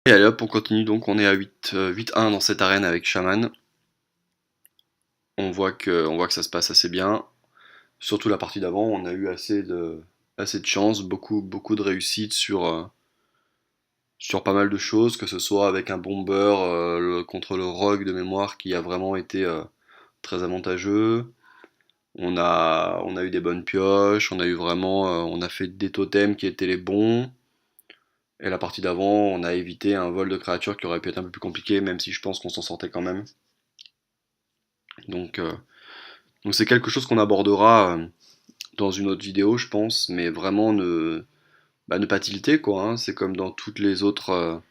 Et allez hop, on continue, donc on est à 8-1 dans cette arène avec Shaman. On voit que ça se passe assez bien. Surtout la partie d'avant, on a eu assez de chance, beaucoup de réussite sur pas mal de choses, que ce soit avec un bomber contre le rogue de mémoire qui a vraiment été très avantageux. On a eu des bonnes pioches, on a fait des totems qui étaient les bons. Et la partie d'avant, on a évité un vol de créatures qui aurait pu être un peu plus compliqué, même si je pense qu'on s'en sortait quand même. Donc, euh, donc c'est quelque chose qu'on abordera dans une autre vidéo, je pense, mais vraiment ne pas tilter, quoi, hein. C'est comme dans toutes les autres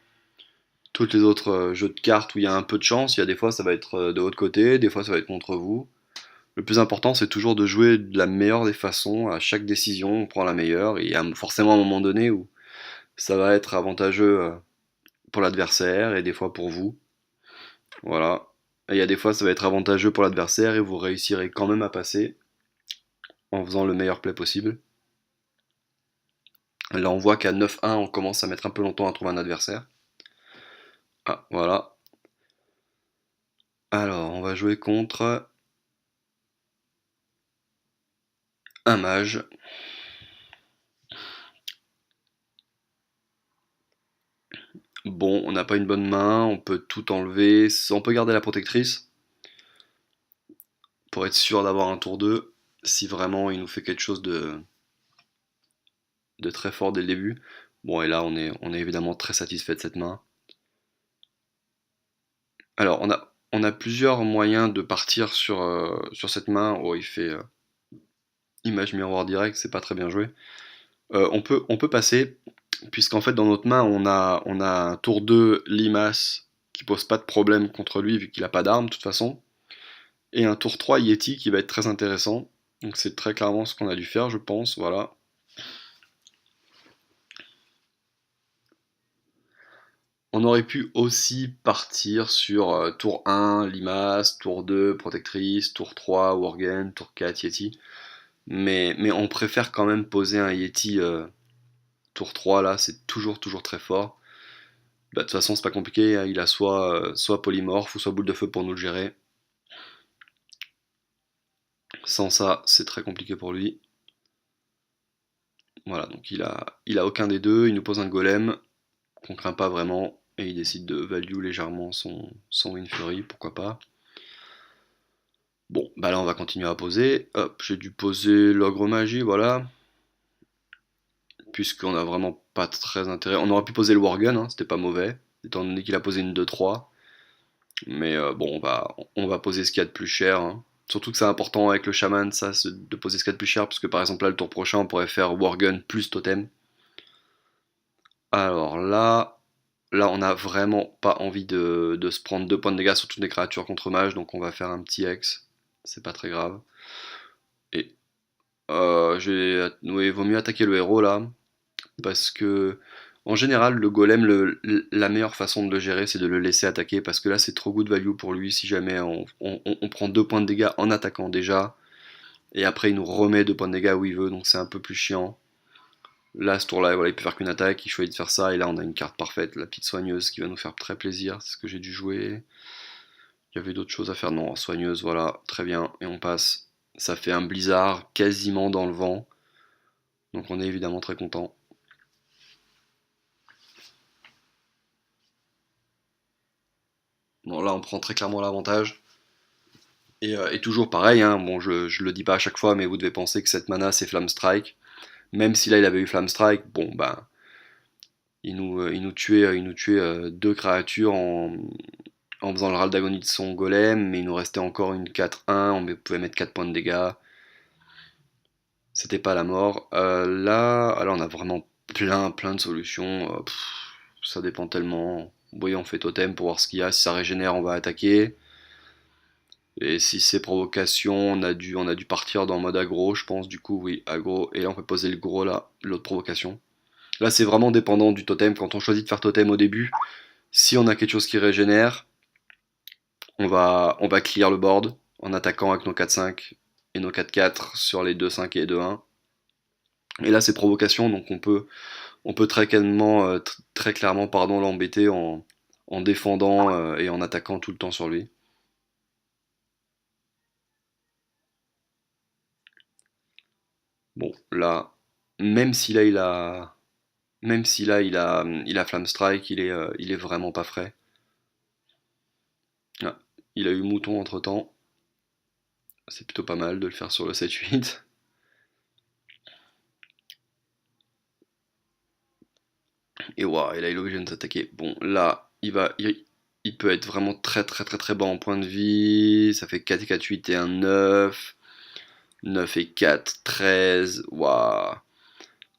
jeux de cartes où il y a un peu de chance. Il y a des fois ça va être de votre côté, des fois ça va être contre vous. Le plus important, c'est toujours de jouer de la meilleure des façons. À chaque décision, on prend la meilleure. Et il y a forcément un moment donné où ça va être avantageux pour l'adversaire et des fois pour vous. Voilà. Et il y a des fois, ça va être avantageux pour l'adversaire et vous réussirez quand même à passer en faisant le meilleur play possible. Là, on voit qu'à 9-1, on commence à mettre un peu longtemps à trouver un adversaire. Ah, voilà. Alors, on va jouer contre un mage. Bon, on n'a pas une bonne main, on peut tout enlever. On peut garder la protectrice pour être sûr d'avoir un tour 2 si vraiment il nous fait quelque chose de très fort dès le début. Bon, et là, on est évidemment très satisfait de cette main. Alors, on a plusieurs moyens de partir sur cette main. Oh, il fait image miroir direct, c'est pas très bien joué. On peut passer, puisqu'en fait, dans notre main, on a un tour 2 Limace qui pose pas de problème contre lui, vu qu'il a pas d'arme, de toute façon. Et un tour 3 Yeti qui va être très intéressant. Donc, c'est très clairement ce qu'on a dû faire, je pense. Voilà. On aurait pu aussi partir sur tour 1, Limace, tour 2, Protectrice, tour 3, Worgen, tour 4, Yeti. Mais on préfère quand même poser un Yeti tour 3 là, c'est toujours très fort. Bah, de toute façon, c'est pas compliqué, hein, il a soit polymorphe ou soit boule de feu pour nous le gérer. Sans ça, c'est très compliqué pour lui. Voilà, donc il a aucun des deux, il nous pose un golem qu'on craint pas vraiment, et il décide de value légèrement son Wind Fury, pourquoi pas. Bon, bah là on va continuer à poser. Hop, j'ai dû poser l'ogre magie, voilà. Puisqu'on a vraiment pas très intérêt. On aurait pu poser le Worgen, hein, c'était pas mauvais, étant donné qu'il a posé une 2-3. Mais bon, on va poser ce qu'il y a de plus cher, hein. Surtout que c'est important avec le chaman, ça, de poser ce qu'il y a de plus cher, parce que par exemple là, le tour prochain, on pourrait faire Worgen plus totem. Alors là, on a vraiment pas envie de se prendre 2 points de dégâts sur toutes les créatures contre mage, donc on va faire un petit X. C'est pas très grave. Et oui, vaut mieux attaquer le héros là, parce que en général, le golem, la meilleure façon de le gérer, c'est de le laisser attaquer, parce que là, c'est trop good value pour lui si jamais on prend 2 points de dégâts en attaquant déjà, et après il nous remet 2 points de dégâts où il veut, donc c'est un peu plus chiant. Là, ce tour-là, voilà, il peut faire qu'une attaque, il choisit de faire ça, et là, on a une carte parfaite, la petite soigneuse, qui va nous faire très plaisir, c'est ce que j'ai dû jouer. Il y avait d'autres choses à faire, non, soigneuse, voilà, très bien, et on passe. Ça fait un blizzard quasiment dans le vent, donc on est évidemment très content. Bon, là, on prend très clairement l'avantage. Et toujours pareil, hein, bon, je le dis pas à chaque fois, mais vous devez penser que cette mana, c'est Flamme Strike. Même si là, il avait eu Flamme Strike, bon, ben, il nous tuait 2 créatures en faisant le ral d'agonie de son golem, mais il nous restait encore une 4-1, on pouvait mettre 4 points de dégâts. C'était pas la mort. Là, on a vraiment plein de solutions. Ça dépend tellement. Vous voyez, on fait totem pour voir ce qu'il y a. Si ça régénère, on va attaquer. Et si c'est provocation, on a dû partir dans mode aggro, je pense, du coup, oui, aggro. Et là, on peut poser le gros là, l'autre provocation. Là, c'est vraiment dépendant du totem. Quand on choisit de faire totem au début, si on a quelque chose qui régénère, on va clear le board en attaquant avec nos 4-5 et nos 4-4 sur les 2-5 et 2-1. Et là, c'est provocation, donc On peut très clairement pardon, l'embêter en défendant et en attaquant tout le temps sur lui. Bon, là, même si là il a, même si là il a Flamme Strike, il est vraiment pas frais. Ah, il a eu Mouton entre temps. C'est plutôt pas mal de le faire sur le 7-8. Et waouh, et là il est obligé de s'attaquer. Bon, là, il peut être vraiment très très très très bas en point de vie. Ça fait 4 et 4, 8 et un 9. 9 et 4, 13. Waouh.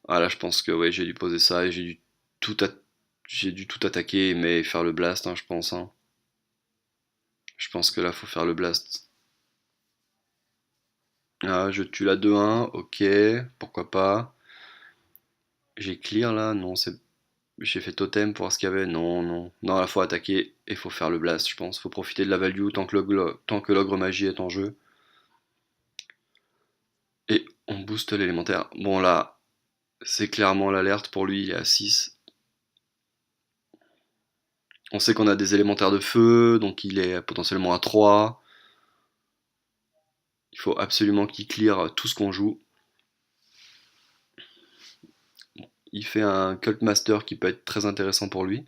Ah là, je pense que ouais, j'ai dû poser ça et tout, j'ai dû tout attaquer, mais faire le blast, hein, je pense. Hein. Je pense que là, faut faire le blast. Ah, je tue la 2-1, ok, pourquoi pas. J'ai clear là, non, j'ai fait totem pour voir ce qu'il y avait, non, non. Non, là, faut attaquer et faut faire le blast, je pense. Faut profiter de la value tant que l'ogre magie est en jeu. Et on booste l'élémentaire. Bon, là, c'est clairement l'alerte pour lui, il est à 6. On sait qu'on a des élémentaires de feu, donc il est potentiellement à 3. Il faut absolument qu'il clear tout ce qu'on joue. Il fait un Cult Master qui peut être très intéressant pour lui.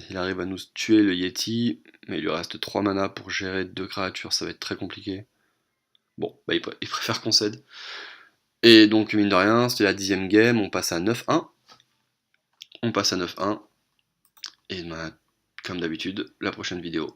Il arrive à nous tuer le Yeti, mais il lui reste 3 mana pour gérer 2 créatures, ça va être très compliqué. Bon, bah il préfère qu'on cède. Et donc, mine de rien, c'était la 10ème game, on passe à 9-1. On passe à 9-1. Et bah, comme d'habitude, la prochaine vidéo.